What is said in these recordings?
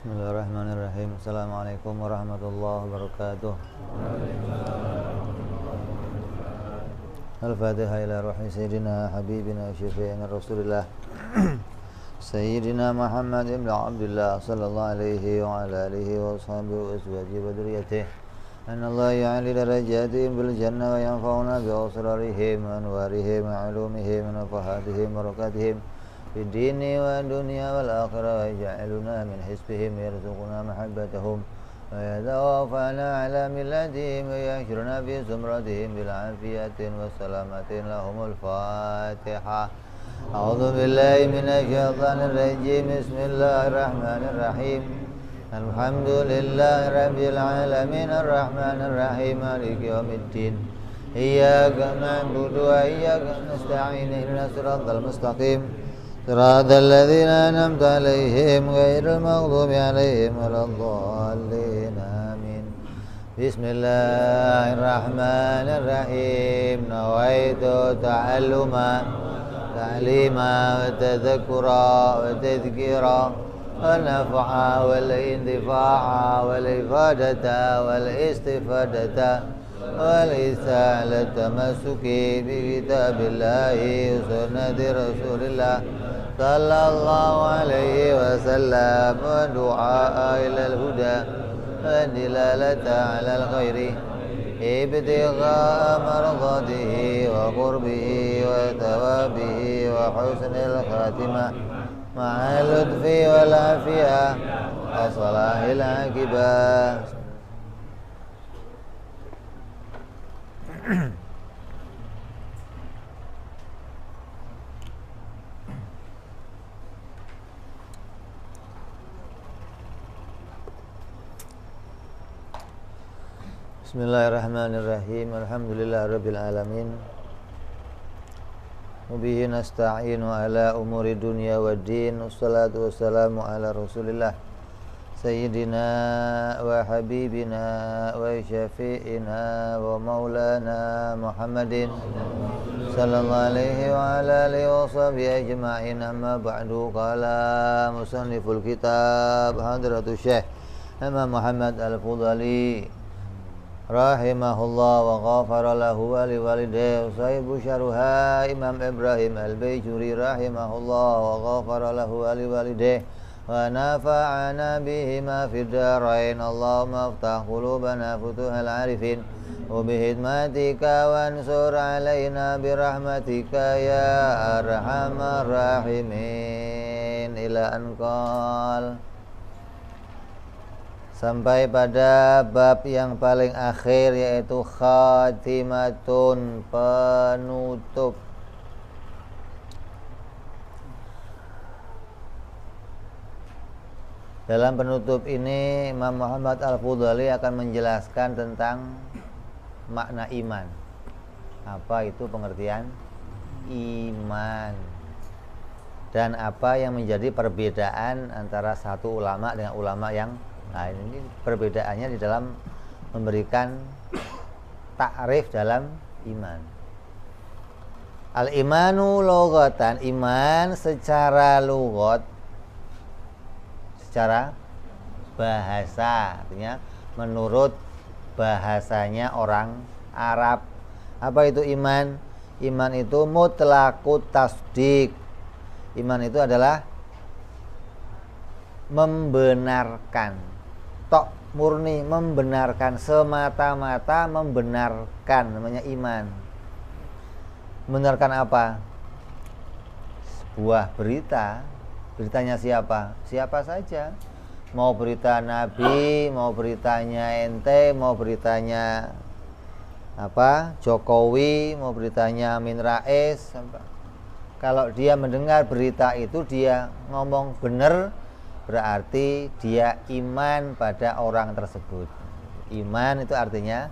Bismillahirrahmanirrahim. Assalamualaikum warahmatullahi wabarakatuh. Al-Fatihah ila ruhi Sayyidina Habibina Syafi'ina Rasulullah Sayyidina Muhammad ibn Abdullah sallallahu alaihi wa ala alihi wa sahbihi wa azwajihi wa dhurriyyatihi. Anna Allah ya'ali darajatihim bil jannah wa yanfa'una bi asrarihim wa anwarihim wa ulumihim wa nafahatihim wa barakatihim في الدين والدنيا والآخرة ويجعلنا من حزبهم يرزقنا محبتهم ويتوافانا على ملتهم ويحشرنا في زمرتهم بالعافية والسلامة لهم الفاتحة. أعوذ بالله من الشيطان الرجيم. بسم الله الرحمن الرحيم. الحمد لله رب العالمين الرحمن الرحيم مالك يوم الدين إياك نعبد وإياك نستعين اهدنا الصراط المستقيم صراط الذين أنعمت عليهم غير المغضوب عليهم ولا الضالين آمين. بسم الله الرحمن الرحيم. نويت تعليما وتذكرا وتذكيرا والنفع والانتفاع والإفادة والاستفادة والإساءة التمسك بكتاب الله وسنة رسول الله صلى الله عليه وسلم ودعاء إلى الهدى والدلالة على الخير ابتغاء مرضاته وقربه وثوابه وحسن الخاتمة مع اللطف والعافية وصلاح العاقبة. Bismillahirrahmanirrahim. Alhamdulillahirabbil alamin. Wabihi nasta'inu ala umuri dunya waddin. Wassalatu wassalamu ala Rasulillah Sayyidina wa habibina wa syafi'ina wa maulana Muhammadin sallallahu alaihi wa ala alihi wa sahbihi ajma'in. Amma ba'du. Qala musanniful kitab Hadratus Syekh Imam Muhammad Al-Fudhali rahimahullah wa ghafara lahu wa liwalidayhi. Sahibu syarha Imam Ibrahim Al-Bayjuri rahimahullah wa ghafara lahu wa liwalidayhi wa nafa'ana bihima fid darain. Allahumma aftah qulubana futuhal arifin wa bihidmatika wansur alaina birahmatika ya arhamar rahimin. Ila anqal, sampai pada bab yang paling akhir, yaitu khatimatun, penutup. Dalam penutup ini Imam Muhammad Al-Fudhali akan menjelaskan tentang makna iman. Apa itu pengertian iman dan apa yang menjadi perbedaan antara satu ulama dengan ulama yang lain. Ini perbedaannya di dalam memberikan takrif dalam iman. Al-imanu lughatan, iman secara lughat, secara bahasa, artinya menurut bahasanya orang Arab. Apa itu iman? Iman itu mutlaqut tasdik. Iman itu adalah membenarkan, tok murni membenarkan, semata-mata membenarkan, namanya iman. Membenarkan apa? Sebuah berita. Beritanya siapa? Siapa saja. Mau berita Nabi, mau beritanya ente, mau beritanya Jokowi, mau beritanya Amin Rais. Kalau dia mendengar berita itu, dia ngomong benar, berarti dia iman pada orang tersebut. Iman itu artinya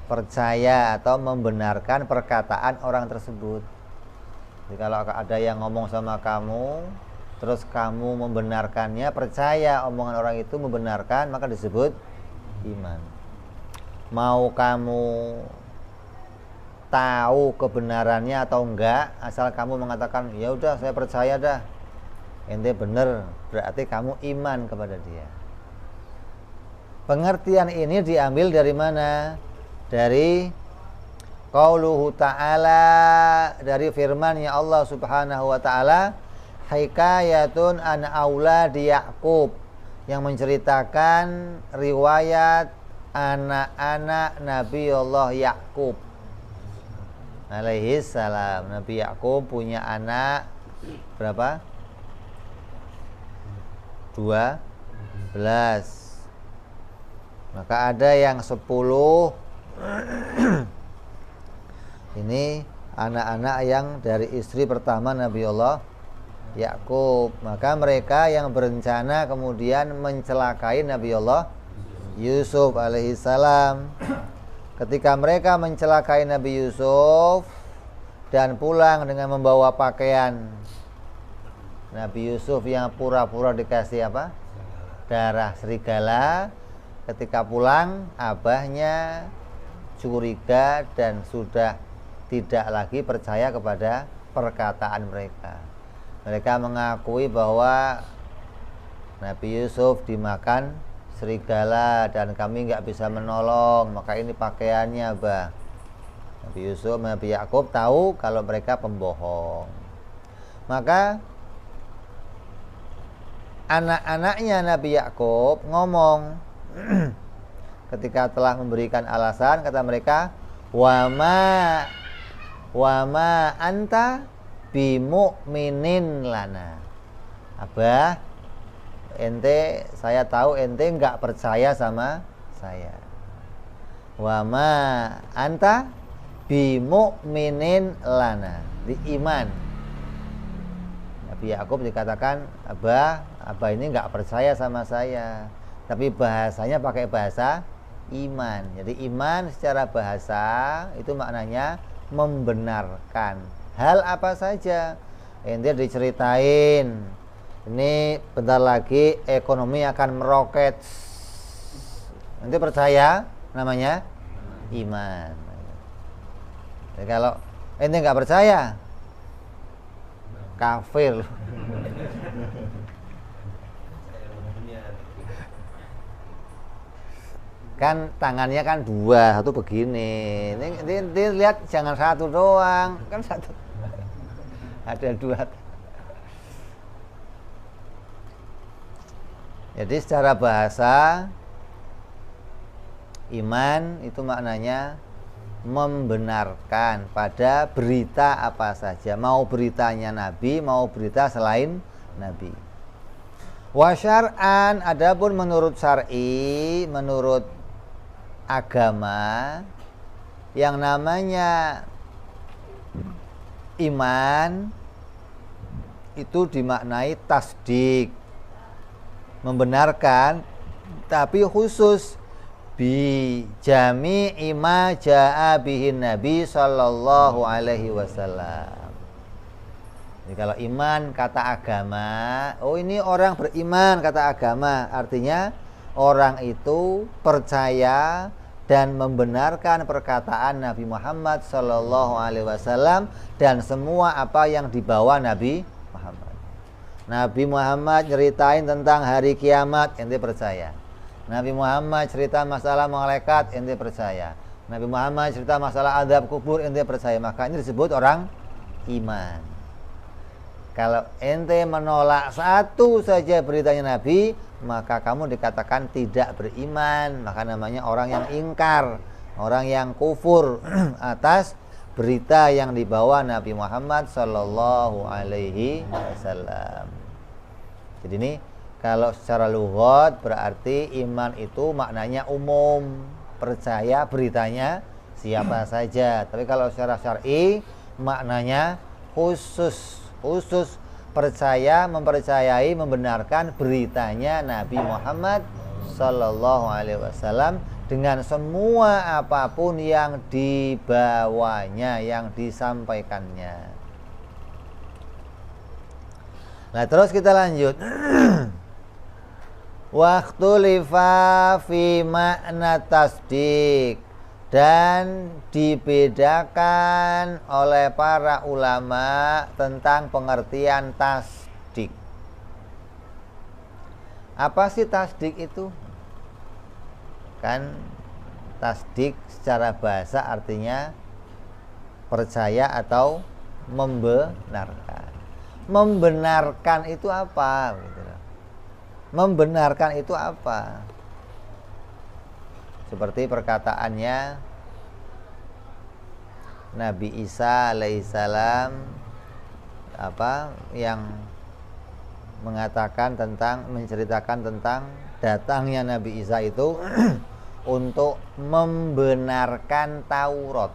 percaya atau membenarkan perkataan orang tersebut. Jadi kalau ada yang ngomong sama kamu, terus kamu membenarkannya, percaya omongan orang itu, membenarkan, maka disebut iman. Mau kamu tahu kebenarannya atau enggak, asal kamu mengatakan ya udah saya percaya dah, ente bener, berarti kamu iman kepada dia. Pengertian ini diambil dari mana? Dari qauluhu ta'ala, dari firman-Nya Allah Subhanahu wa taala, hikayatun an auladi Yaqub, yang menceritakan riwayat anak-anak Nabi Allah Yaqub alaihi salam. Nabi Yaqub punya anak berapa? 12. Maka ada yang 10. Ini anak-anak yang dari istri pertama Nabi Allah Yaqub. Maka mereka yang berencana kemudian mencelakai Nabi Allah Yusuf alaihi salam. Ketika mereka mencelakai Nabi Yusuf dan pulang dengan membawa pakaian Nabi Yusuf yang pura-pura dikasih apa? Darah serigala. Ketika pulang, abahnya curiga dan sudah tidak lagi percaya kepada perkataan mereka. Mereka mengakui bahwa Nabi Yusuf dimakan serigala dan kami nggak bisa menolong, maka ini pakaiannya, Abah. Nabi Yusuf, Nabi Yaqub tahu kalau mereka pembohong. Maka anak-anaknya Nabi Yaqub ngomong ketika telah memberikan alasan, kata mereka, wama anta bimu'minin lana. Abah, ente, saya tahu ente nggak percaya sama saya. Wama anta bimu'minin lana, di iman. Nabi Yaqub dikatakan, abah ini nggak percaya sama saya. Tapi bahasanya pakai bahasa iman. Jadi iman secara bahasa itu maknanya membenarkan. Hal apa saja. Ente diceritain, ini bentar lagi ekonomi akan meroket. Ente percaya, namanya iman. Jadi kalau ente nggak percaya, kafir. Kan tangannya kan dua, satu begini. Ini lihat, jangan satu doang, kan satu. Ada dua. Jadi secara bahasa iman itu maknanya membenarkan pada berita apa saja, mau beritanya Nabi, mau berita selain Nabi. Wa syar'an, adapun menurut syar'i, menurut agama, yang namanya iman itu dimaknai tasdik, membenarkan, tapi khusus bi jami'i ma ja'a bihin Nabi sallallahu alaihi wasallam. Jadi kalau iman kata agama, oh ini orang beriman kata agama, artinya orang itu percaya dan membenarkan perkataan Nabi Muhammad sallallahu alaihi wasallam dan semua apa yang dibawa Nabi Muhammad. Nabi Muhammad nyeritain tentang hari kiamat, ente percaya. Nabi Muhammad cerita masalah malaikat, ente percaya. Nabi Muhammad cerita masalah azab kubur, ente percaya. Maka ini disebut orang iman. Kalau ente menolak satu saja beritanya Nabi, maka kamu dikatakan tidak beriman. Maka namanya orang yang ingkar, orang yang kufur atas berita yang dibawa Nabi Muhammad sallallahu alaihi wasallam. Jadi ini kalau secara lughat berarti iman itu maknanya umum, percaya beritanya siapa saja. Tapi kalau secara syar'i maknanya khusus percaya, mempercayai, membenarkan beritanya Nabi Muhammad sallallahu alaihi wasallam dengan semua apapun yang dibawanya, yang disampaikannya. Nah, terus kita lanjut. Waktulifa fi makna tasdik, dan dibedakan oleh para ulama tentang pengertian tasdik. Apa sih tasdik itu? Kan tasdik secara bahasa artinya percaya atau membenarkan. Membenarkan itu apa? Gitu. Membenarkan itu apa? Seperti perkataannya Nabi Isa alaihissalam yang menceritakan tentang datangnya Nabi Isa itu untuk membenarkan Taurat.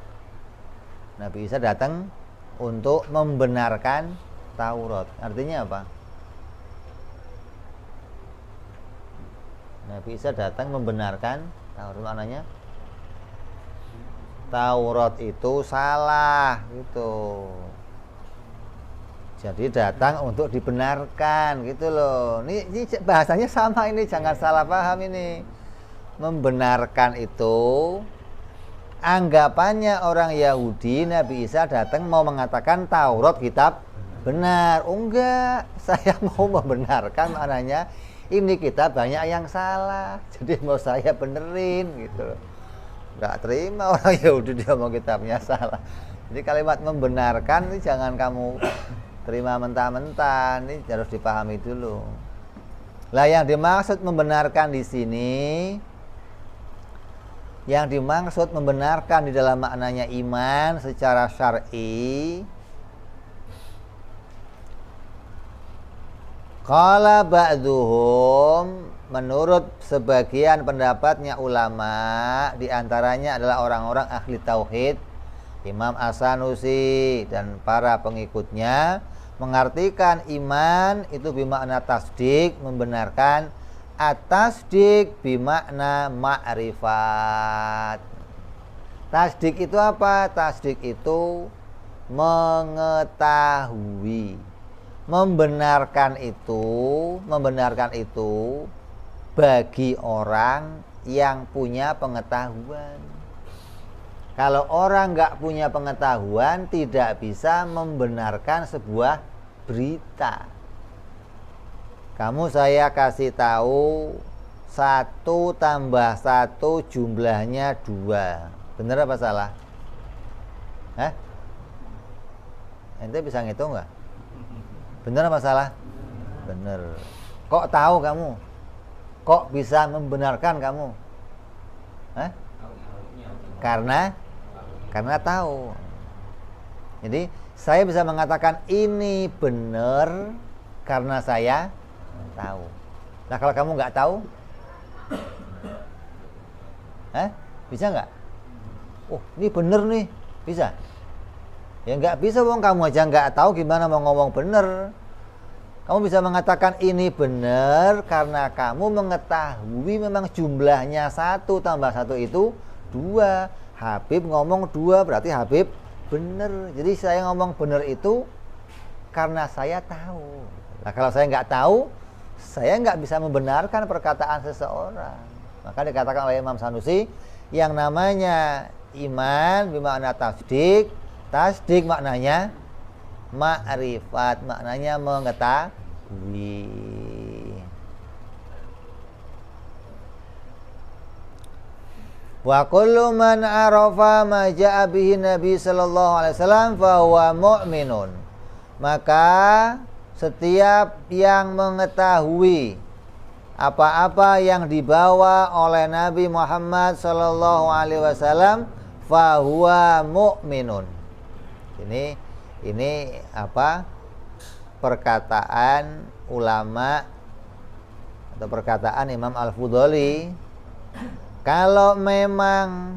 Nabi Isa datang untuk membenarkan Taurat. Artinya apa? Nabi Isa datang membenarkan Taurat. Maknanya Taurat itu salah gitu. Jadi datang untuk dibenarkan gitu loh. Ini bahasanya sama ini, jangan salah paham ini. Membenarkan itu anggapannya orang Yahudi Nabi Isa datang mau mengatakan Taurat kitab benar. Oh enggak, saya mau membenarkan, maknanya ini kitab banyak yang salah. Jadi mau saya benerin gitu loh. Enggak terima orang Yahudi dia mau kitabnya salah. Jadi kalimat membenarkan ini jangan kamu terima mentah-mentah, ini harus dipahami dulu. Lah yang dimaksud membenarkan di sini, yang dimaksud membenarkan di dalam maknanya iman secara syar'i, qala ba'duhum, menurut sebagian pendapatnya ulama, diantaranya adalah orang-orang ahli tauhid, Imam As-Sanusi dan para pengikutnya, mengartikan iman itu bermakna tasdik, membenarkan. At-tasdik bermakna ma'rifat. Tasdik itu apa? Tasdik itu mengetahui. Membenarkan itu bagi orang yang punya pengetahuan. Kalau orang nggak punya pengetahuan, tidak bisa membenarkan sebuah berita. Kamu saya kasih tahu 1 tambah 1 jumlahnya 2. Bener apa salah? Hah? Ente bisa ngitung nggak? Bener apa salah? Bener. Kok tahu kamu? Kok bisa membenarkan kamu? Hah? Karena tahu. Jadi saya bisa mengatakan ini benar karena saya tahu. Nah kalau kamu nggak tahu, bisa nggak? Oh ini benar nih, bisa? Ya nggak bisa, wong kamu aja nggak tahu gimana mau ngomong benar. Kamu bisa mengatakan ini benar karena kamu mengetahui memang jumlahnya 1 tambah 1 itu 2. Habib ngomong 2 berarti Habib benar. Jadi saya ngomong benar itu karena saya tahu. Nah kalau saya nggak tahu, saya nggak bisa membenarkan perkataan seseorang. Maka dikatakan oleh Imam Sanusi, yang namanya iman bermakna tasdik. Tasdik maknanya ma'rifat, maknanya mengetahui. Wa kullu man arafa ma ja'a bihi Nabi sallallahu alaihi wasallam fa huwa mu'minun. Maka setiap yang mengetahui apa-apa yang dibawa oleh Nabi Muhammad sallallahu alaihi wasallam fa huwa mu'minun. Ini apa? Perkataan ulama atau perkataan Imam Al-Fudhali. Kalau memang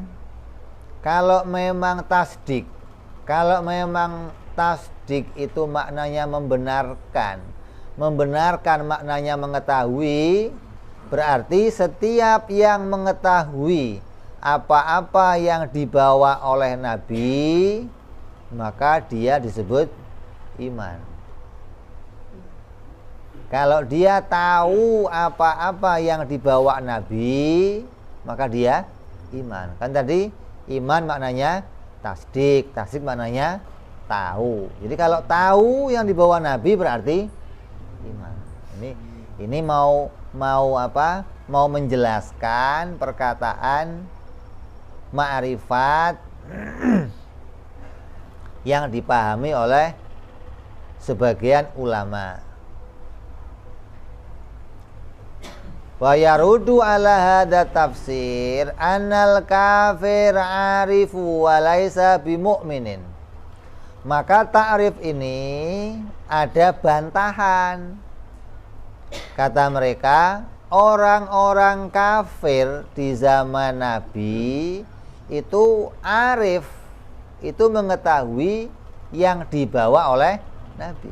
tasdik, kalau memang tasdik itu maknanya membenarkan maknanya mengetahui, berarti setiap yang mengetahui apa-apa yang dibawa oleh Nabi, maka dia disebut iman. Kalau dia tahu apa-apa yang dibawa Nabi, maka dia iman. Kan tadi iman maknanya tasdik, tasdik maknanya tahu. Jadi kalau tahu yang dibawa Nabi berarti iman. Ini mau apa? mau menjelaskan perkataan ma'rifat yang dipahami oleh sebagian ulama. Wa yarudu ala hadza tafsir annal kafir arifu wa laisa bimu'minin. Maka ta'rif ini ada bantahan. Kata mereka, orang-orang kafir di zaman Nabi itu arif, itu mengetahui yang dibawa oleh Nabi.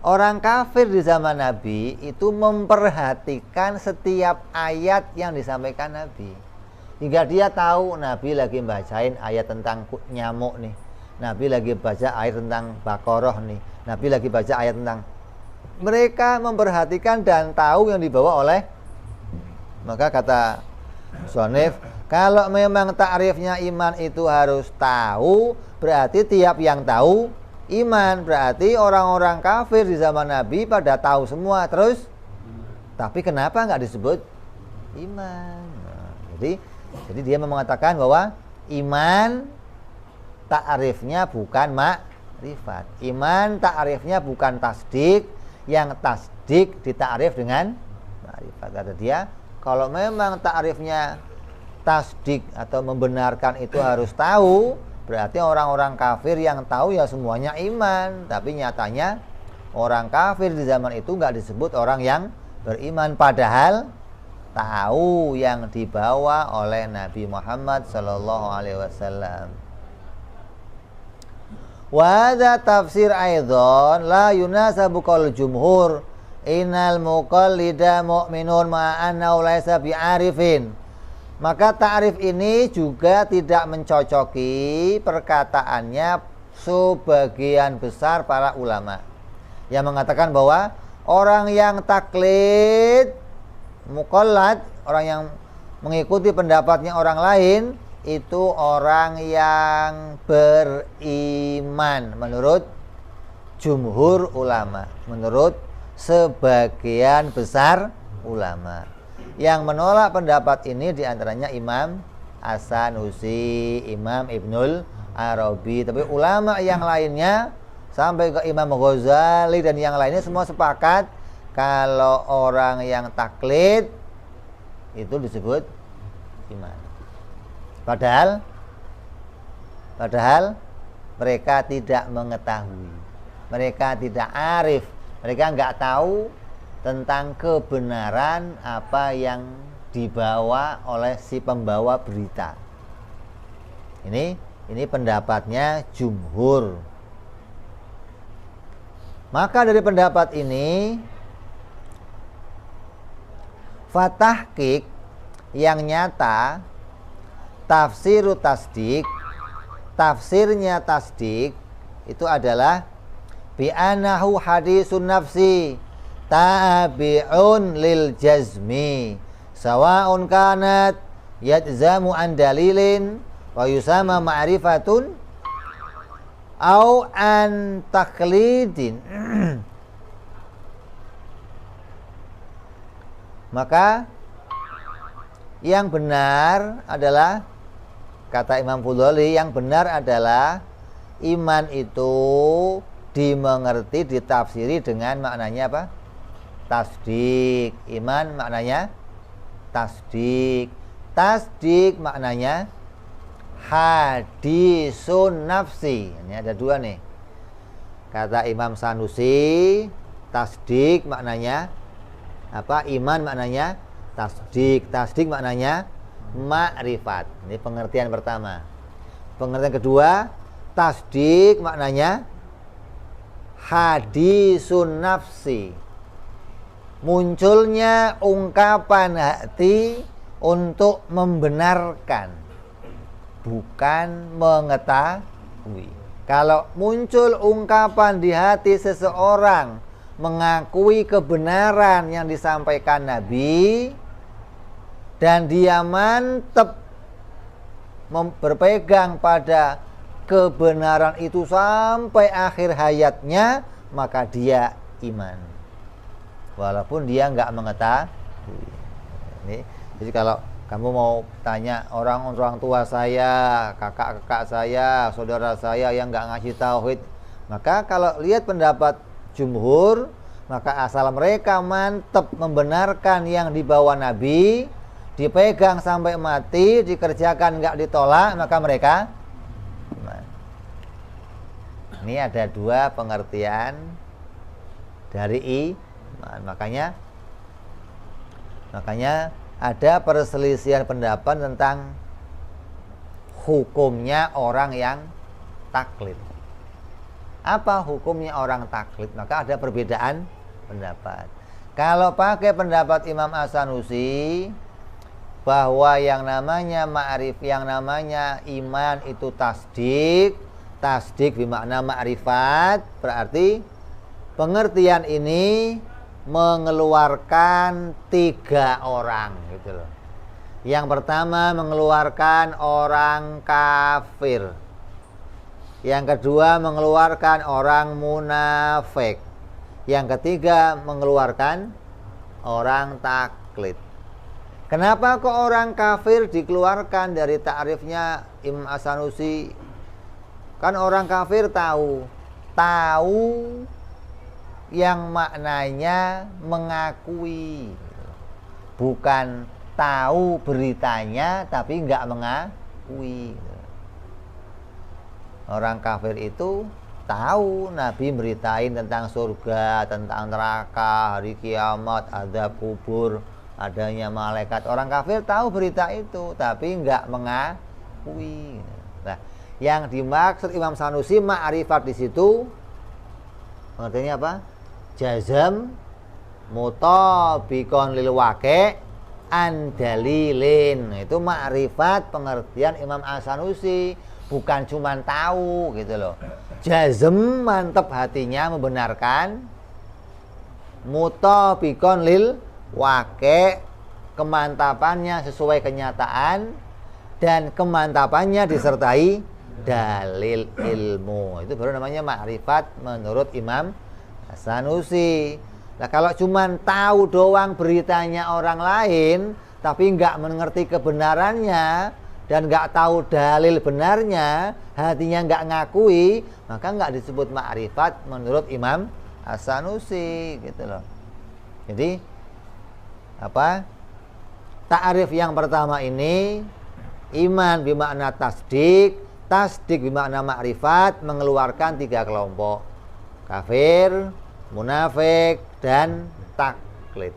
Orang kafir di zaman Nabi itu memperhatikan setiap ayat yang disampaikan Nabi, hingga dia tahu Nabi lagi bacain ayat tentang nyamuk nih, Nabi lagi baca ayat tentang Baqarah nih, Nabi lagi baca ayat tentang. Mereka memperhatikan dan tahu yang dibawa oleh. Maka kata Shonif, kalau memang ta'rifnya iman itu harus tahu, berarti tiap yang tahu iman. Berarti orang-orang kafir di zaman Nabi pada tahu semua. Terus tapi kenapa nggak disebut iman? Nah, jadi dia mengatakan bahwa iman ta'rifnya bukan makrifat. Iman ta'rifnya bukan tasdik, yang tasdik dita'rif dengan makrifat. Kata dia, kalau memang ta'rifnya tasdik atau membenarkan itu harus tahu, berarti orang-orang kafir yang tahu ya semuanya iman. Tapi nyatanya orang kafir di zaman itu nggak disebut orang yang beriman, padahal tahu yang dibawa oleh Nabi Muhammad sallallahu alaihi wasallam. Wa hadza tafsir aidan la yunasabu qaul jumhur innal muqallida mu'minun ma'annahu laisa bi'arifin. Maka ta'rif ini juga tidak mencocoki perkataannya sebagian besar para ulama yang mengatakan bahwa orang yang taklid muqallad, orang yang mengikuti pendapatnya orang lain, itu orang yang beriman menurut jumhur ulama, menurut sebagian besar ulama. Yang menolak pendapat ini diantaranya Imam As-Sanusi, Imam Ibnul Arabi. Tapi ulama yang lainnya sampai ke Imam Ghazali dan yang lainnya semua sepakat kalau orang yang taklid itu disebut iman. Padahal mereka tidak mengetahui, mereka tidak arif, mereka nggak tahu tentang kebenaran apa yang dibawa oleh si pembawa berita. Ini pendapatnya jumhur. Maka dari pendapat ini, fatahqiq yang nyata, tafsiru tasdik, tafsirnya tasdik itu adalah bi'anahu hadisun nafsi tabi'un lil jazmi sawa'un kanat yadzamu an dalilin wa yusama ma'rifatun au an taklidin. Maka yang benar adalah, kata Imam Fudhali, yang benar adalah iman itu dimengerti, ditafsiri dengan maknanya apa? Tasdik. Iman maknanya tasdik. Tasdik maknanya hadisun nafsi. Ini ada dua nih. Kata Imam Sanusi, tasdik maknanya apa? Iman maknanya tasdik. Tasdik maknanya makrifat. Ini pengertian pertama. Pengertian kedua, tasdik maknanya hadisun nafsi. Munculnya ungkapan hati untuk membenarkan, bukan mengetahui. Kalau muncul ungkapan di hati seseorang mengakui kebenaran yang disampaikan Nabi dan dia mantap berpegang pada kebenaran itu sampai akhir hayatnya, maka dia iman walaupun dia nggak mengetahui. Jadi kalau kamu mau tanya orang tua saya, kakak-kakak saya, saudara saya yang nggak ngasih tauhid, maka kalau lihat pendapat jumhur, maka asal mereka mantap membenarkan yang dibawa Nabi, dipegang sampai mati, dikerjakan nggak ditolak, maka mereka iman. Ini ada dua pengertian dari iman. Makanya ada perselisihan pendapat tentang hukumnya orang yang taklid. Apa hukumnya orang taklid? Maka ada perbedaan pendapat. Kalau pakai pendapat Imam As-Sanusi bahwa yang namanya ma'rif, yang namanya iman itu tasdik bermakna ma'rifat, berarti pengertian ini mengeluarkan 3 orang gitu loh. Yang pertama mengeluarkan orang kafir. Yang kedua mengeluarkan orang munafik. Yang ketiga mengeluarkan orang taklid. Kenapa kok orang kafir dikeluarkan dari ta'rifnya Imam As-Sanusi? Kan orang kafir tahu yang maknanya mengakui, bukan tahu beritanya tapi nggak mengakui. Orang kafir itu tahu Nabi beritain tentang surga, tentang neraka, hari kiamat, azab kubur, adanya malaikat. Orang kafir tahu berita itu tapi nggak mengakui. Nah, yang dimaksud Imam Sanusi ma'rifat di situ pengertiannya apa? Jazam mutabikon lil waqi' an dalilin. Itu ma'rifat pengertian Imam As-Sanusi, bukan cuman tahu gitu loh. Jazam mantep hatinya membenarkan, mutabikon lil waqi' kemantapannya sesuai kenyataan, dan kemantapannya disertai dalil ilmu. Itu baru namanya ma'rifat menurut Imam As-Sanusi. Nah, kalau cuman tahu doang beritanya orang lain tapi nggak mengerti kebenarannya dan nggak tahu dalil benarnya, hatinya nggak ngakui, maka nggak disebut ma'rifat menurut Imam As-Sanusi gitu loh. Jadi apa? Ta'rif yang pertama ini iman bermakna tasdik bermakna ma'rifat, mengeluarkan 3 kelompok: kafir, munafik, dan taklid.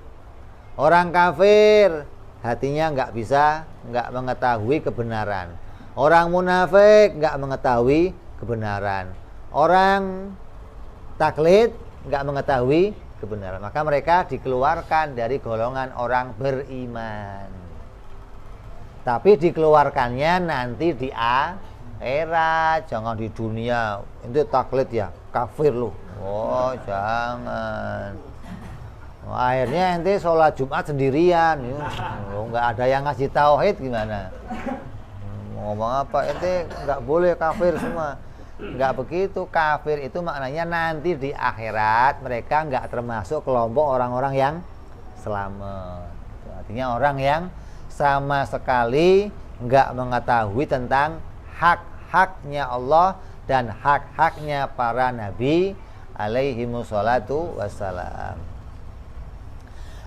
Orang kafir hatinya nggak mengetahui kebenaran. Orang munafik nggak mengetahui kebenaran. Orang taklid nggak mengetahui kebenaran. Maka mereka dikeluarkan dari golongan orang beriman. Tapi dikeluarkannya nanti di akhirat, jangan di dunia. Itu taklid ya, kafir lu. Oh, jangan. Akhirnya ente sholat Jumat sendirian, nggak ada yang ngasih tauhid, gimana? Ngomong apa? Ente nggak boleh kafir semua. Nggak begitu. Kafir itu maknanya nanti di akhirat mereka nggak termasuk kelompok orang-orang yang selamat. Artinya orang yang sama sekali nggak mengetahui tentang hak-haknya Allah dan hak-haknya para nabi alaihimussalatu wassalam.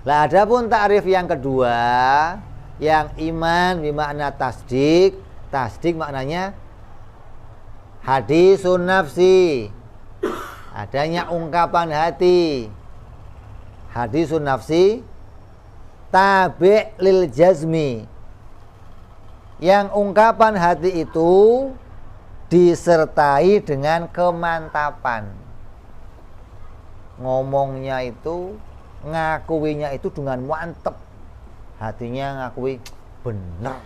Lah, adapun ta'rif yang kedua, yang iman bermakna tasdik maknanya hadisun nafsi, adanya ungkapan hati. Hadisun nafsi tabi' lil jazmi, yang ungkapan hati itu disertai dengan kemantapan. Ngomongnya itu, ngakuinya itu dengan mantep. Hatinya ngakui benar,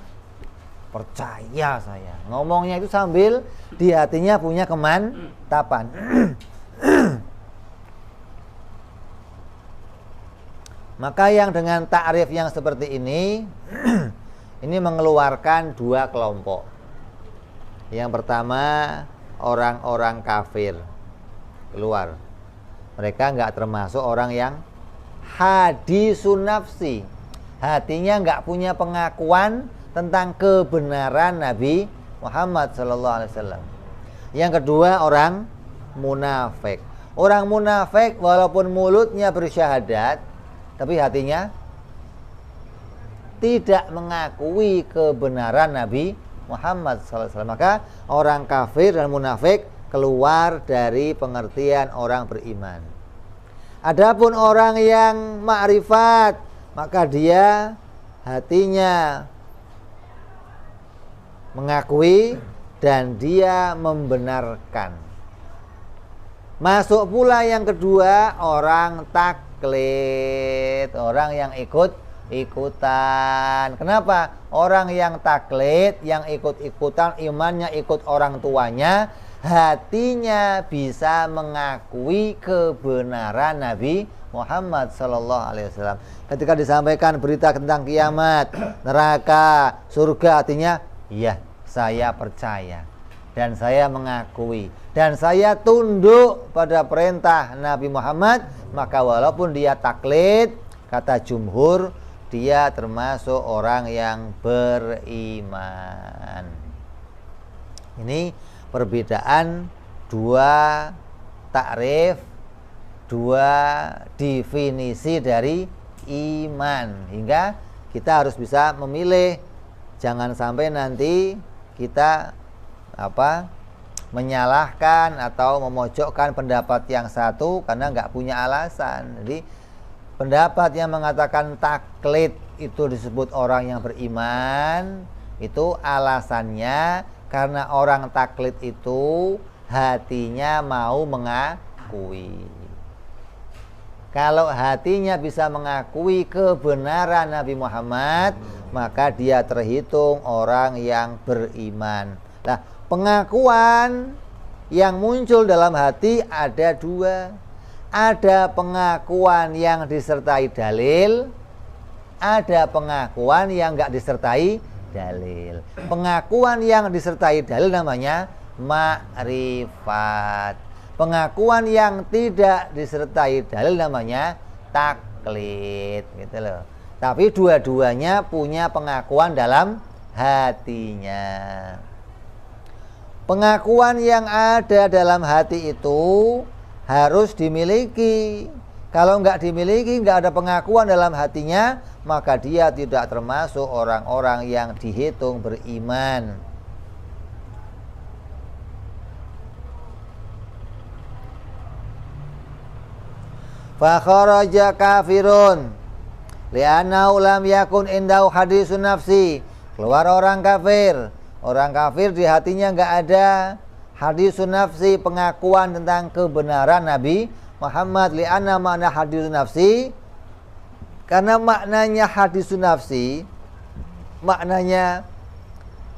percaya saya. Ngomongnya itu sambil di hatinya punya kemantapan. Maka yang dengan ta'rif yang seperti ini ini mengeluarkan 2 kelompok. Yang pertama orang-orang kafir keluar. Mereka nggak termasuk orang yang hadisun nafsi. hatinya nggak punya pengakuan tentang kebenaran Nabi Muhammad sallallahu alaihi wasallam. Yang kedua, orang munafik. Orang munafik walaupun mulutnya bersyahadat, tapi hatinya tidak mengakui kebenaran Nabi Muhammad sallallahu alaihi wasallam. Maka orang kafir dan munafik keluar dari pengertian orang beriman. Adapun orang yang ma'rifat, maka dia hatinya mengakui dan dia membenarkan. Masuk pula yang kedua, orang taklid, orang yang ikut-ikutan. Kenapa? Orang yang taklid, yang ikut-ikutan, imannya ikut orang tuanya, hatinya bisa mengakui kebenaran Nabi Muhammad sallallahu alaihi wasallam. Ketika disampaikan berita tentang kiamat, neraka, surga, hatinya, iya, saya percaya dan saya mengakui dan saya tunduk pada perintah Nabi Muhammad. Maka walaupun dia taklid, kata jumhur, dia termasuk orang yang beriman. Ini perbedaan dua takrif, dua definisi dari iman, hingga kita harus bisa memilih. Jangan sampai nanti kita menyalahkan atau memojokkan pendapat yang satu karena nggak punya alasan. Jadi pendapat yang mengatakan taklid itu disebut orang yang beriman, itu alasannya karena orang taklid itu hatinya mau mengakui. Kalau hatinya bisa mengakui kebenaran Nabi Muhammad, maka dia terhitung orang yang beriman. Nah, pengakuan yang muncul dalam hati ada dua. Ada pengakuan yang disertai dalil, ada pengakuan yang enggak disertai dalil. Pengakuan yang disertai dalil namanya ma'rifat. Pengakuan yang tidak disertai dalil namanya taklid, gitu loh. Tapi dua-duanya punya pengakuan dalam hatinya. Pengakuan yang ada dalam hati itu harus dimiliki. Kalau enggak dimiliki, enggak ada pengakuan dalam hatinya, maka dia tidak termasuk orang-orang yang dihitung beriman. Fa kharaja kafirun li'annahu lam yakun indahu hadisun nafsi. Keluar orang kafir. Orang kafir di hatinya enggak ada hadisun nafsi, pengakuan tentang kebenaran Nabi Muhammad. Li'anna makna hadisun nafsi, karena maknanya hadisun nafsi, maknanya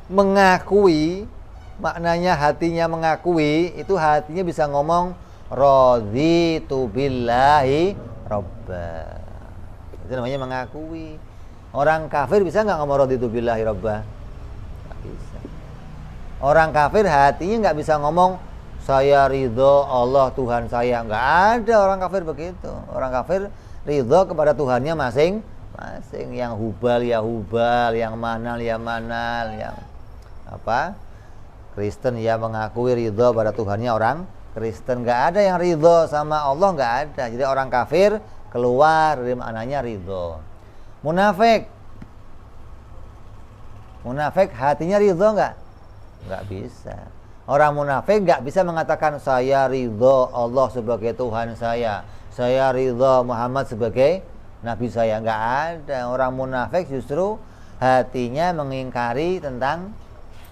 mengakui, maknanya hatinya mengakui, itu hatinya bisa ngomong raditu billahi robba. Itu namanya mengakui. Orang kafir bisa nggak ngomong raditu billahi robba? Nggak bisa. Orang kafir hatinya nggak bisa ngomong saya ridho Allah Tuhan saya. Nggak ada orang kafir begitu. Orang kafir ridho kepada Tuhannya masing-masing. Yang hubal ya hubal, yang manal ya manal, yang Kristen ya mengakui ridho pada Tuhannya orang Kristen. Nggak ada yang ridho sama Allah, nggak ada. Jadi orang kafir keluar dari maknanya ridho. Munafik hatinya ridho nggak? Nggak bisa. Orang munafik nggak bisa mengatakan saya ridho Allah sebagai Tuhan saya ridho Muhammad sebagai Nabi saya. Nggak ada. Orang munafik justru hatinya mengingkari tentang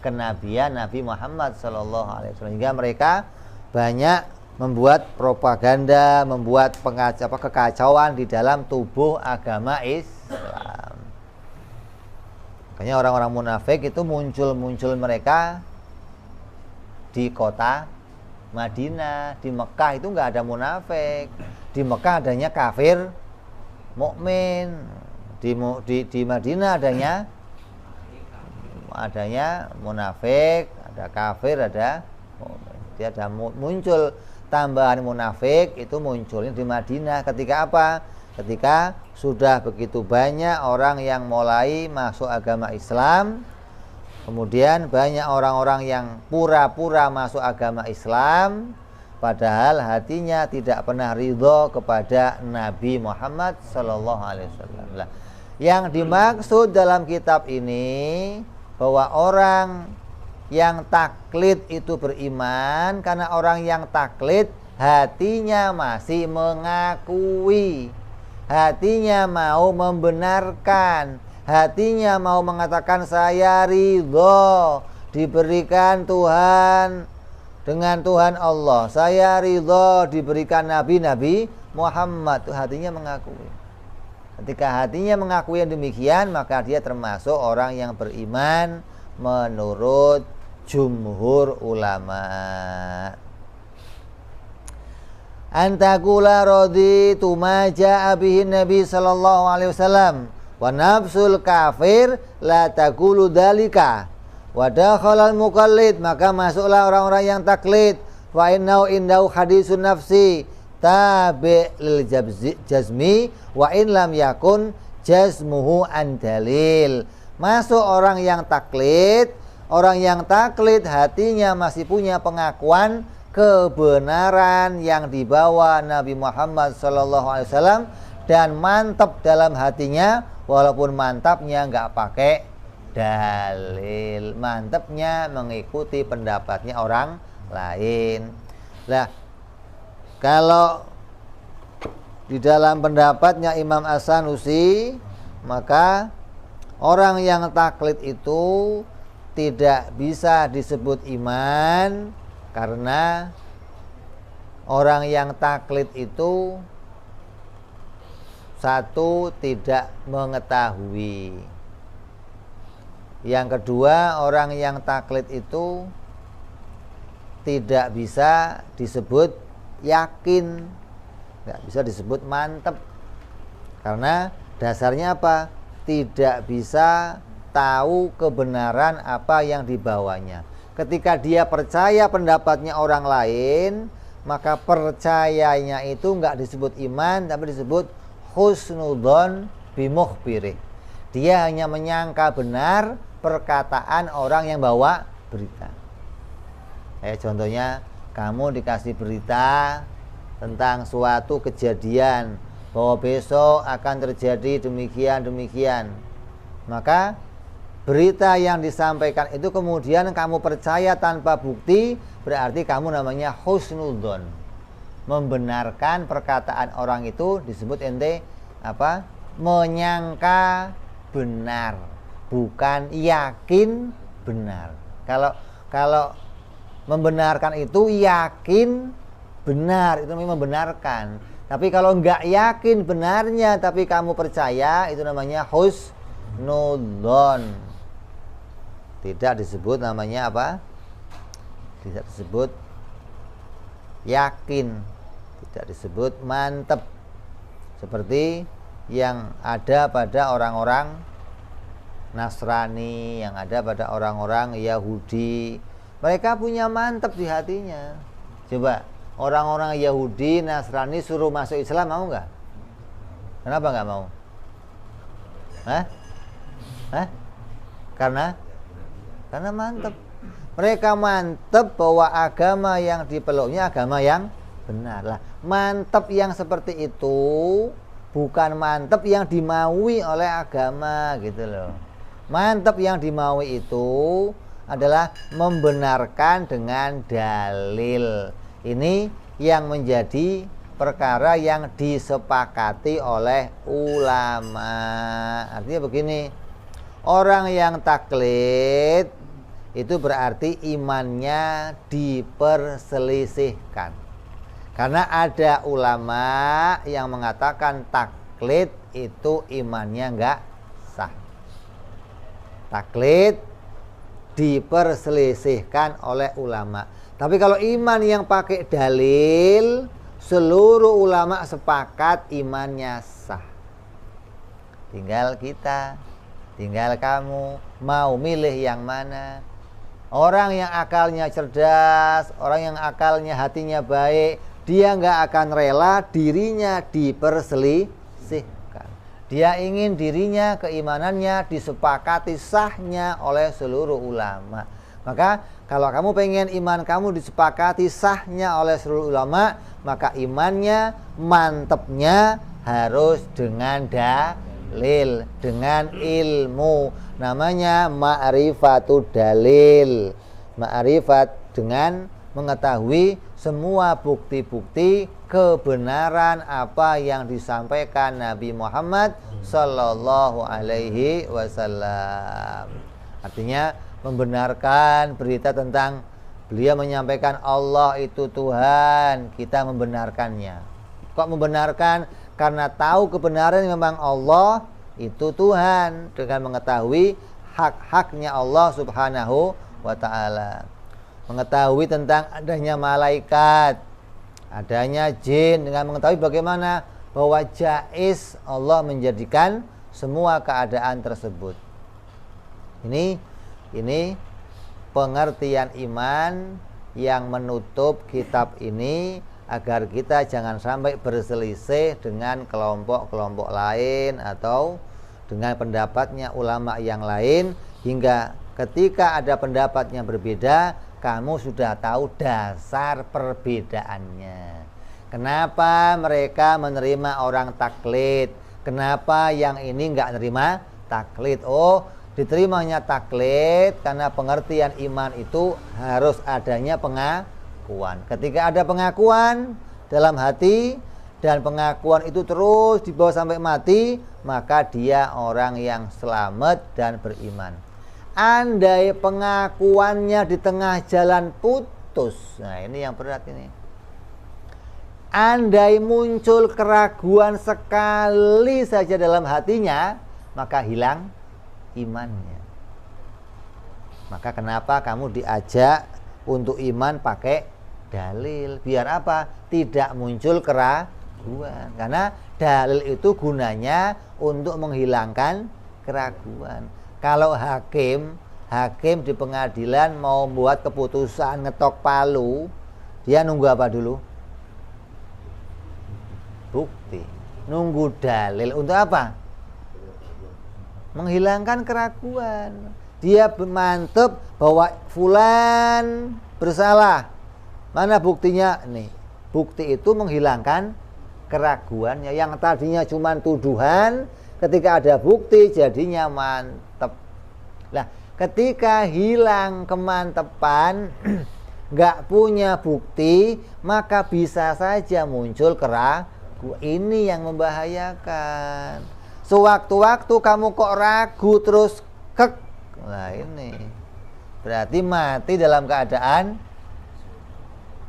kenabian Nabi Muhammad SAW. Sehingga mereka banyak membuat propaganda, membuat kekacauan di dalam tubuh agama Islam. Makanya orang-orang munafik itu muncul mereka di kota Madinah. Di Mekah itu nggak ada munafik. Di Mekah adanya kafir, mukmin. Di Madinah adanya munafik, ada kafir, ada mukmin. Dia ada muncul tambahan munafik itu munculnya di Madinah. Ketika apa? Ketika sudah begitu banyak orang yang mulai masuk agama Islam. Kemudian banyak orang-orang yang pura-pura masuk agama Islam, padahal hatinya tidak pernah ridho kepada Nabi Muhammad Sallallahu Alaihi Wasallam. Yang dimaksud dalam kitab ini bahwa orang yang taklid itu beriman, karena orang yang taklid hatinya masih mengakui, hatinya mau membenarkan, hatinya mau mengatakan saya ridho diberikan Tuhan dengan Tuhan Allah, saya ridho diberikan Nabi Muhammad. Itu hatinya mengakui. Ketika hatinya mengakui yang demikian, maka dia termasuk orang yang beriman menurut jumhur ulama. Antakula raditu ma jaa bihi Nabi sallallahu alaihi wasallam wa nafsul kafir la taqulu dzalika wa dakhalal muqallid, maka masuklah orang-orang yang taklid. Wa innahu indau hadisun nafsi tabi lil jazmi wa in lam yakun jazmuhu an dalil. Masuk orang yang taklid. Orang yang taklid hatinya masih punya pengakuan kebenaran yang dibawa Nabi Muhammad SAW dan mantap dalam hatinya, walaupun mantapnya nggak pakai dalil, mantapnya mengikuti pendapatnya orang lain. Nah, kalau di dalam pendapatnya Imam As-Sanusi, maka orang yang taklid itu tidak bisa disebut iman, karena orang yang taklid itu satu, tidak mengetahui. Yang kedua, orang yang taklid itu tidak bisa disebut yakin, tidak bisa disebut mantep, karena dasarnya apa? Tidak bisa tahu kebenaran apa yang dibawanya. Ketika dia percaya pendapatnya orang lain, maka percayanya itu enggak disebut iman, tapi disebut husnudzon bimukhbirih. Dia hanya menyangka benar perkataan orang yang bawa berita. Contohnya, kamu dikasih berita tentang suatu kejadian bahwa besok akan terjadi demikian. Maka berita yang disampaikan itu kemudian kamu percaya tanpa bukti, berarti kamu namanya husnudzon. Membenarkan perkataan orang itu disebut ente apa? Menyangka benar, bukan yakin benar. Kalau membenarkan itu yakin benar, itu memang membenarkan. Tapi kalau enggak yakin benarnya tapi kamu percaya, itu namanya husnudzon. Tidak disebut namanya apa? Tidak disebut yakin, tidak disebut mantep, seperti yang ada pada orang-orang Nasrani, yang ada pada orang-orang Yahudi. Mereka punya mantep di hatinya. Coba orang-orang Yahudi, Nasrani suruh masuk Islam, mau nggak? Kenapa nggak mau? Karena mantep. Mereka mantep bahwa agama yang dipeluknya agama yang benar. Lah, mantep yang seperti itu bukan mantep yang dimaui oleh agama, gitu loh. Mantep yang dimaui itu adalah membenarkan dengan dalil. Ini yang menjadi perkara yang disepakati oleh ulama. Artinya begini, orang yang taklid itu berarti imannya diperselisihkan. Karena ada ulama yang mengatakan taklid itu imannya enggak sah. Taklid diperselisihkan oleh ulama. Tapi kalau iman yang pakai dalil, seluruh ulama sepakat imannya sah. Tinggal kita, tinggal kamu mau milih yang mana. Orang yang akalnya cerdas, orang yang akalnya hatinya baik, dia nggak akan rela dirinya diperselisihkan. Dia ingin dirinya, keimanannya disepakati sahnya oleh seluruh ulama. Maka kalau kamu pengen iman kamu disepakati sahnya oleh seluruh ulama, maka imannya, mantepnya harus dengan dalil, dengan ilmu. Namanya ma'rifatud dalil. Ma'rifat dengan mengetahui semua bukti-bukti kebenaran apa yang disampaikan Nabi Muhammad sallallahu alaihi wasallam. Artinya membenarkan berita tentang beliau menyampaikan Allah itu Tuhan, kita membenarkannya. Kok membenarkan? Karena tahu kebenaran memang Allah itu Tuhan, dengan mengetahui hak-haknya Allah subhanahu wa ta'ala. Mengetahui tentang adanya malaikat, adanya jin, dengan mengetahui bagaimana bahwa jaiz Allah menjadikan semua keadaan tersebut. Ini pengertian iman yang menutup kitab ini agar kita jangan sampai berselisih dengan kelompok-kelompok lain atau dengan pendapatnya ulama yang lain, hingga ketika ada pendapat yang berbeda kamu sudah tahu dasar perbedaannya. Kenapa mereka menerima orang taklid? Kenapa yang ini nggak nerima taklid? Oh, diterimanya taklid karena pengertian iman itu harus adanya pengakuan. Ketika ada pengakuan dalam hati dan pengakuan itu terus dibawa sampai mati, maka dia orang yang selamat dan beriman. Andai pengakuannya di tengah jalan putus, nah ini yang berat ini. Andai muncul keraguan sekali saja dalam hatinya, maka hilang imannya. Maka kenapa kamu diajak untuk iman pakai dalil? Biar apa? Tidak muncul keraguan. Karena dalil itu gunanya untuk menghilangkan keraguan. Kalau hakim di pengadilan mau buat keputusan ngetok palu, dia nunggu apa dulu? Bukti. Nunggu dalil untuk apa? Menghilangkan keraguan. Dia mantep bahwa fulan bersalah. Mana buktinya? Nih, bukti itu menghilangkan keraguannya. Yang tadinya cuma tuduhan, ketika ada bukti jadinya mantep. Nah, ketika hilang kemantepan, nggak punya bukti, maka bisa saja muncul keraguan. Ini yang membahayakan. Sewaktu-waktu kamu kok ragu terus kek, nah ini berarti mati dalam keadaan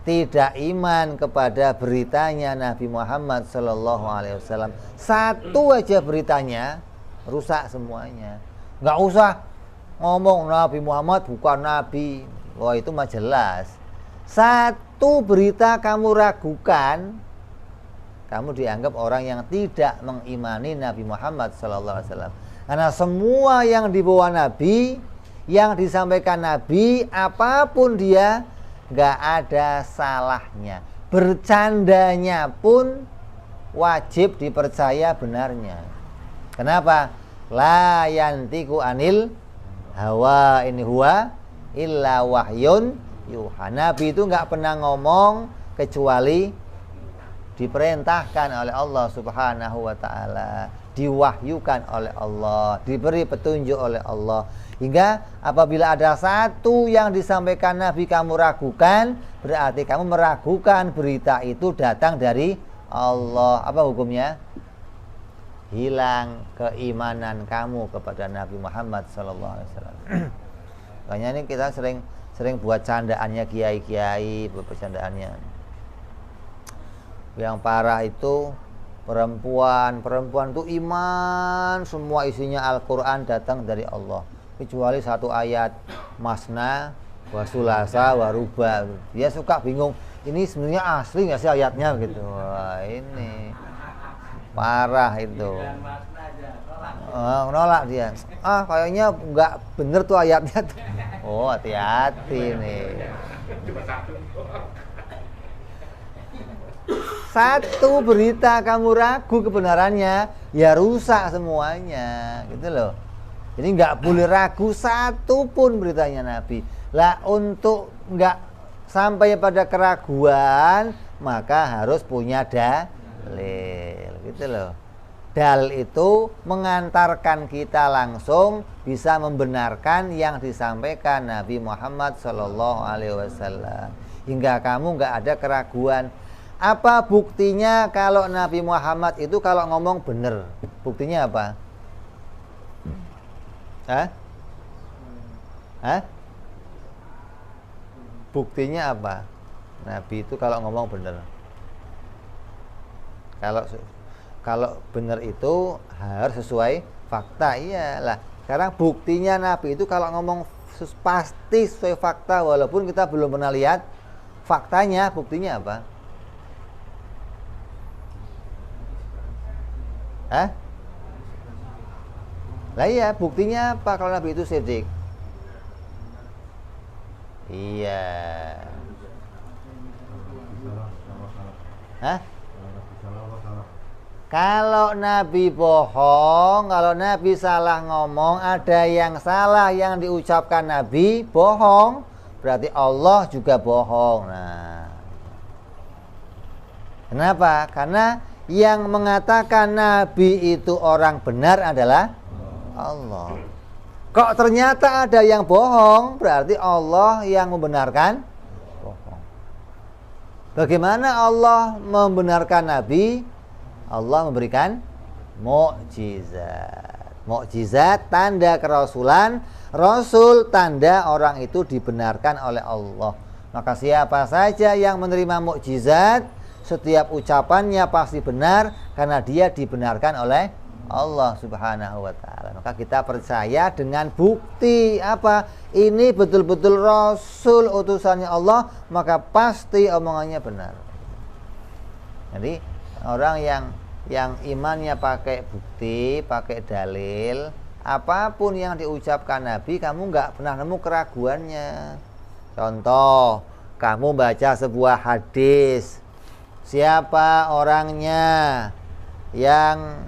tidak iman kepada beritanya Nabi Muhammad sallallahu alaihi wasallam. Satu aja beritanya rusak semuanya. Nggak usah ngomong Nabi Muhammad bukan Nabi, wah itu mah jelas. Satu berita kamu ragukan, kamu dianggap orang yang tidak mengimani Nabi Muhammad sallallahu alaihi wasallam. Karena semua yang dibawa Nabi, yang disampaikan Nabi, apapun dia, nggak ada salahnya. Bercandanya pun wajib dipercaya benarnya. Kenapa? La yantiku anil hawa in huwa illa wahyun yuha. Nabi itu nggak pernah ngomong kecuali diperintahkan oleh Allah subhanahu wa ta'ala, diwahyukan oleh Allah, diberi petunjuk oleh Allah. Hingga apabila ada satu yang disampaikan Nabi kamu ragukan, berarti kamu meragukan berita itu datang dari Allah. Apa hukumnya? Hilang keimanan kamu kepada Nabi Muhammad SAW. Makanya ini kita sering buat candaannya kiai-kiai, buat bercandaannya. Yang parah itu perempuan itu iman, semua isinya Al-Quran datang dari Allah, kecuali satu ayat masna wa sulasa wa ruba. Dia suka bingung, ini sebenarnya asli nggak sih ayatnya gitu. Wah, ini parah itu. Nolak dia. Kayaknya nggak bener tuh ayatnya tuh. Oh, hati-hati nih. satu berita kamu ragu kebenarannya, ya rusak semuanya, gitu loh. Jadi nggak boleh ragu satu pun beritanya Nabi. Lah untuk nggak sampai pada keraguan, maka harus punya dalil, gitu loh. Dalil itu mengantarkan kita langsung bisa membenarkan yang disampaikan Nabi Muhammad SAW. Hingga kamu nggak ada keraguan. Apa buktinya kalau Nabi Muhammad itu kalau ngomong benar? Buktinya apa? Buktinya apa? Nabi itu kalau ngomong benar. Kalau benar itu harus sesuai fakta, iyalah. Sekarang buktinya Nabi itu kalau ngomong pasti sesuai fakta, walaupun kita belum pernah lihat faktanya. Buktinya apa? Lah iya, buktinya apa kalau Nabi itu siddiq? Iya. Kalau Nabi bohong, kalau Nabi salah ngomong, ada yang salah yang diucapkan Nabi bohong, berarti Allah juga bohong. Nah, kenapa? Karena yang mengatakan Nabi itu orang benar adalah Allah. Kok ternyata ada yang bohong, berarti Allah yang membenarkan bohong. Bagaimana Allah membenarkan Nabi? Allah memberikan mukjizat. Mukjizat tanda kerasulan, rasul tanda orang itu dibenarkan oleh Allah. Maka siapa saja yang menerima mukjizat, setiap ucapannya pasti benar karena dia dibenarkan oleh Allah Subhanahu wa taala. Maka kita percaya dengan bukti apa? Ini betul-betul rasul utusannya Allah, maka pasti omongannya benar. Jadi orang yang imannya pakai bukti, pakai dalil, apapun yang diucapkan Nabi, kamu nggak pernah nemu keraguannya. Contoh, kamu baca sebuah hadis, siapa orangnya yang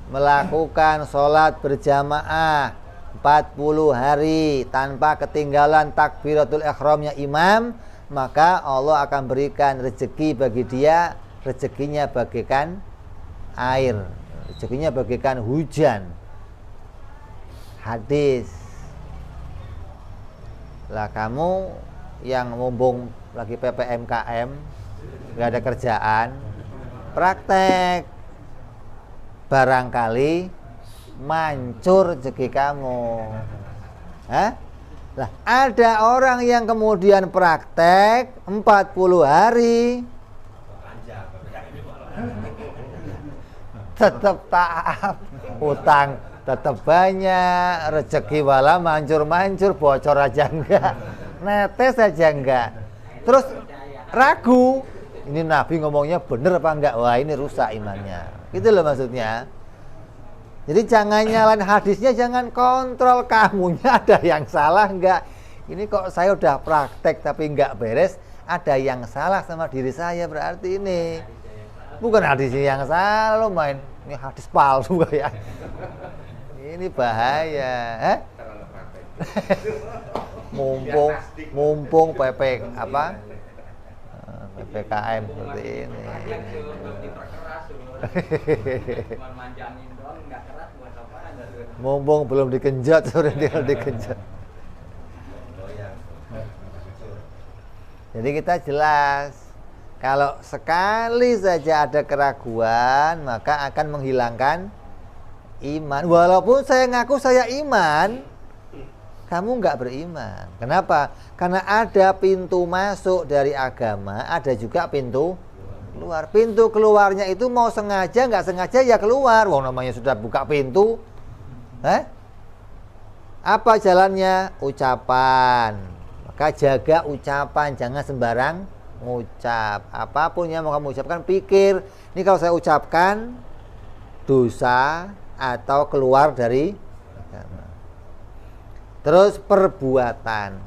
melakukan sholat berjamaah 40 hari tanpa ketinggalan takbiratul ihramnya imam, maka Allah akan berikan rezeki bagi dia, rezekinya bagaikan air, rezekinya bagaikan hujan. Hadis. Lah kamu yang mumpung lagi PPMKM, nggak ada kerjaan, praktek, barangkali mancur rezeki kamu. Lah ada orang yang kemudian praktek 40 hari tetap taat, utang tetap banyak, rezeki wala mancur-mancur, bocor aja enggak, netes aja enggak, terus ragu, ini Nabi ngomongnya bener apa enggak, wah ini rusak imannya, gitu loh maksudnya. Jadi jangan nyalain hadisnya, jangan kontrol kamunya ada yang salah enggak. Ini kok saya udah praktek tapi enggak beres, ada yang salah sama diri saya, berarti ini bukan hadisnya yang salah, lo main ini hadis palsu ya. Ini bahaya, mumpung PPKM seperti ini. Mumpung belum dikenjot, sudah dikenjot. Jadi kita jelas, kalau sekali saja ada keraguan, maka akan menghilangkan iman. Walaupun saya ngaku saya iman, kamu nggak beriman. Kenapa? Karena ada pintu masuk dari agama, ada juga pintu keluar. Pintu keluarnya itu mau sengaja nggak sengaja ya keluar. Wong namanya sudah buka pintu. Apa jalannya? Ucapan. Maka jaga ucapan, jangan sembarang ngucap. Apapun yang mau kamu ucapkan, pikir, ini kalau saya ucapkan dosa atau keluar dari agama. Terus perbuatan.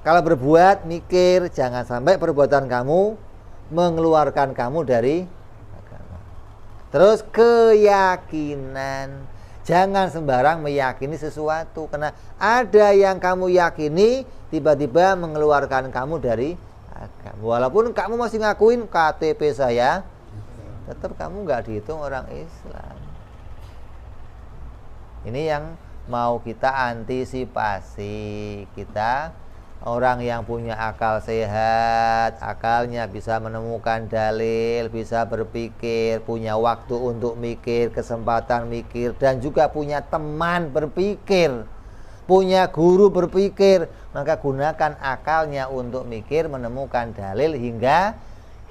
Kalau berbuat, mikir, jangan sampai perbuatan kamu mengeluarkan kamu dari agama. Terus keyakinan, jangan sembarang meyakini sesuatu, karena ada yang kamu yakini tiba-tiba mengeluarkan kamu dari agama. Walaupun kamu masih ngakuin KTP saya, tetap kamu nggak dihitung orang Islam. Ini yang mau kita antisipasi. Kita orang yang punya akal sehat, akalnya bisa menemukan dalil, bisa berpikir, punya waktu untuk mikir, kesempatan mikir, dan juga punya teman berpikir, punya guru berpikir, maka gunakan akalnya untuk mikir, menemukan dalil hingga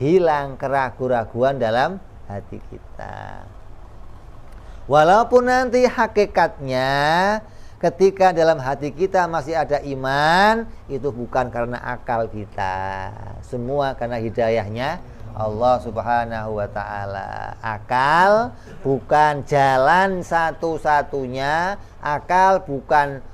hilang keraguan-raguan dalam hati kita. Walaupun nanti hakikatnya ketika dalam hati kita masih ada iman, itu bukan karena akal kita, semua karena hidayahnya Allah Subhanahu wa ta'ala. Akal bukan jalan satu-satunya, akal bukan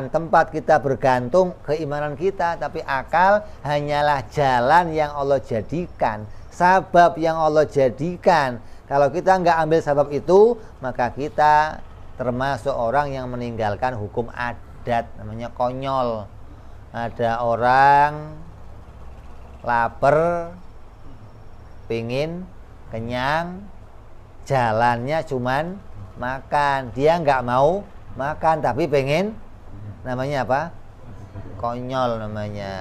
tempat kita bergantung keimanan kita, tapi akal hanyalah jalan yang Allah jadikan, sabab yang Allah jadikan. Kalau kita nggak ambil sabab itu, maka kita termasuk orang yang meninggalkan hukum adat, namanya konyol. Ada orang lapar, pingin kenyang, jalannya cuman makan. Dia nggak mau makan tapi pengen, namanya apa? Konyol namanya.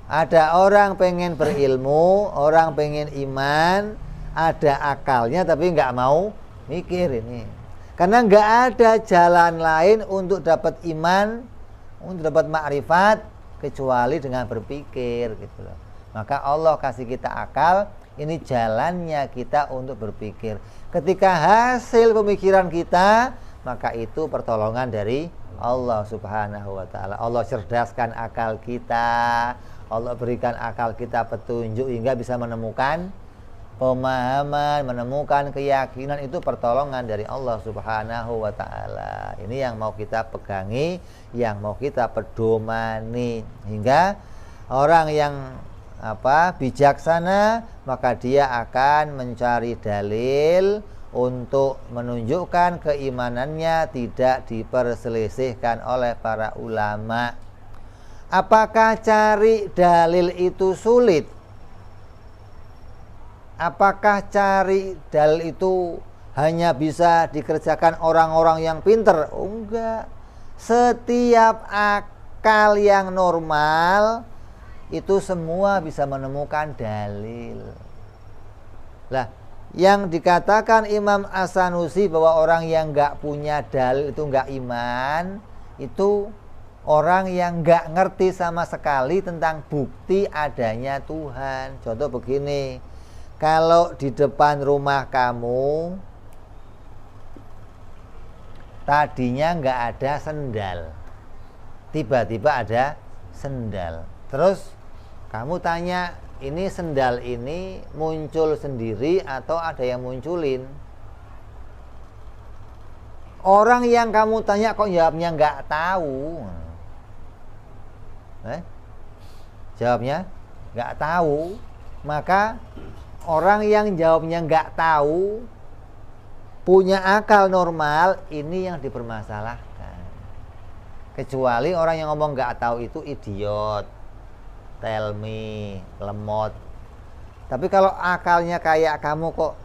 Ada orang pengen berilmu, orang pengen iman, ada akalnya tapi nggak mau mikir ini. Karena nggak ada jalan lain untuk dapat iman, untuk dapat makrifat kecuali dengan berpikir gitu loh. Maka Allah kasih kita akal, ini jalannya kita untuk berpikir. Ketika hasil pemikiran kita, maka itu pertolongan dari Allah Subhanahu wa ta'ala. Allah cerdaskan akal kita, Allah berikan akal kita petunjuk hingga bisa menemukan pemahaman, menemukan keyakinan. Itu pertolongan dari Allah Subhanahu wa ta'ala. Ini yang mau kita pegangi, yang mau kita pedomani, hingga orang yang bijaksana, maka dia akan mencari dalil untuk menunjukkan keimanannya tidak diperselisihkan oleh para ulama. Apakah cari dalil itu sulit? Apakah cari dalil itu hanya bisa dikerjakan orang-orang yang pinter? Oh, enggak. Setiap akal yang normal itu semua bisa menemukan dalil. Lah, yang dikatakan Imam As-Sanusi bahwa orang yang enggak punya dalil itu enggak iman, itu orang yang nggak ngerti sama sekali tentang bukti adanya Tuhan. Contoh begini, kalau di depan rumah kamu tadinya nggak ada sendal, tiba-tiba ada sendal. Terus kamu tanya, ini sendal ini muncul sendiri atau ada yang munculin? Orang yang kamu tanya kok jawabnya nggak tahu. Jawabnya nggak tahu, maka orang yang jawabnya nggak tahu punya akal normal, ini yang dipermasalahkan. Kecuali orang yang ngomong nggak tahu itu idiot, tell me, lemot. Tapi kalau akalnya kayak kamu, kok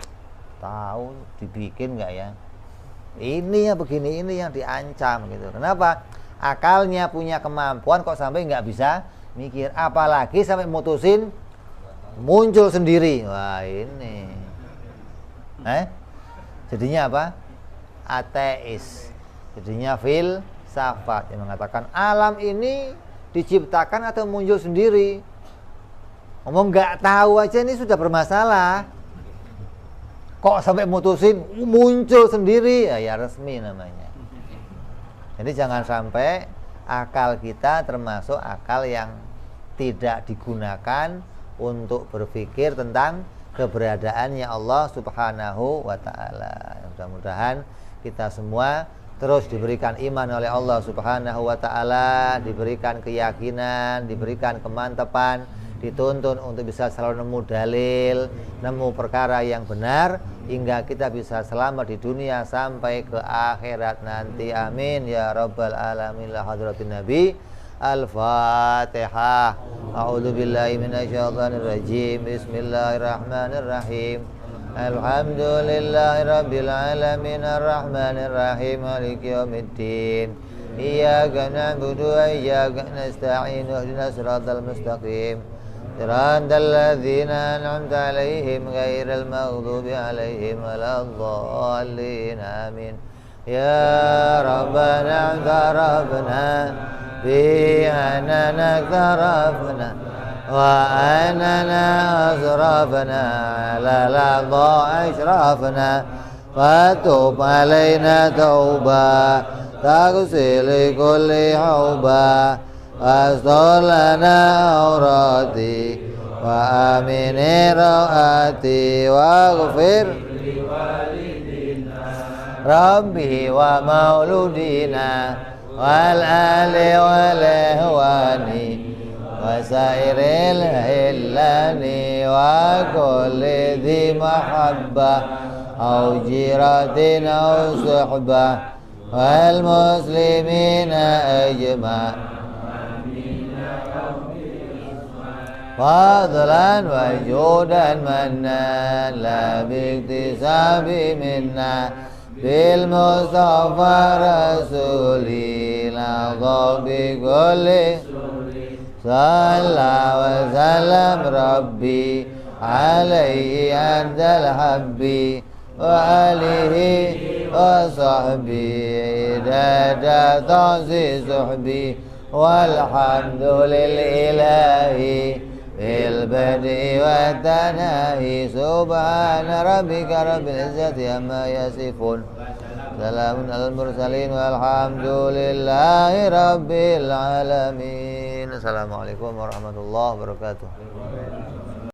tahu dibikin nggak ya? Ini ya begini, ini yang diancam gitu. Kenapa? Akalnya punya kemampuan kok sampai nggak bisa mikir, apalagi sampai mutusin muncul sendiri. Wah, ini jadinya apa? Ateis. Jadinya filsafat yang mengatakan alam ini diciptakan atau muncul sendiri. Ngomong nggak tahu aja ini sudah bermasalah, kok sampai mutusin muncul sendiri, ya resmi namanya. Jadi jangan sampai akal kita termasuk akal yang tidak digunakan untuk berpikir tentang keberadaannya Allah Subhanahu wa ta'ala. Mudah-mudahan kita semua terus diberikan iman oleh Allah Subhanahu wa ta'ala, diberikan keyakinan, diberikan kemantapan, dituntun untuk bisa selalu nemu dalil, nemu perkara yang benar, hingga kita bisa selamat di dunia sampai ke akhirat nanti. Amin ya rabbal alamin. La hadratin nabi. Al-Fatihah. A'udzu billahi minasyaitonir rajim. Bismillahirrahmanirrahim. Alhamdulillahi rabbil alamin arrahmanir rahim maliki yaumiddin. Iyyaka na'budu wa iyyaka nasta'in ihdinas siratal mustaqim. Siratal ladzina an'amta 'alaihim ghairil maghdubi 'alaihim waladdallin. Amin. Ya Rabbana tarabna bi anana tarafna wa anana asrafna la ladha ashrafna fatub alaina tauba taghsil kulli hauba astolana aurati wa amini rawati waghfir Rabbi wa mauludina wal ali wal ihwani wa sairil hillani wa kulli dhi mahabba au jiratin au suhbah wal muslimina ajma' fadlan wa judan mannan la biktisabi minna bil mustafa rasuli la dhabi kulli salla wa salam rabbi alaihi anzal habbi wa alihi wa sahbihi dada ta'zi suhbi walhamdulillahi bil badi wa tanahi subhana rabbika rabbil izzati amma yasifun salamun alal mursalin walhamdulillahi rabbil alamin. Assalamualaikum warahmatullahi wabarakatuh.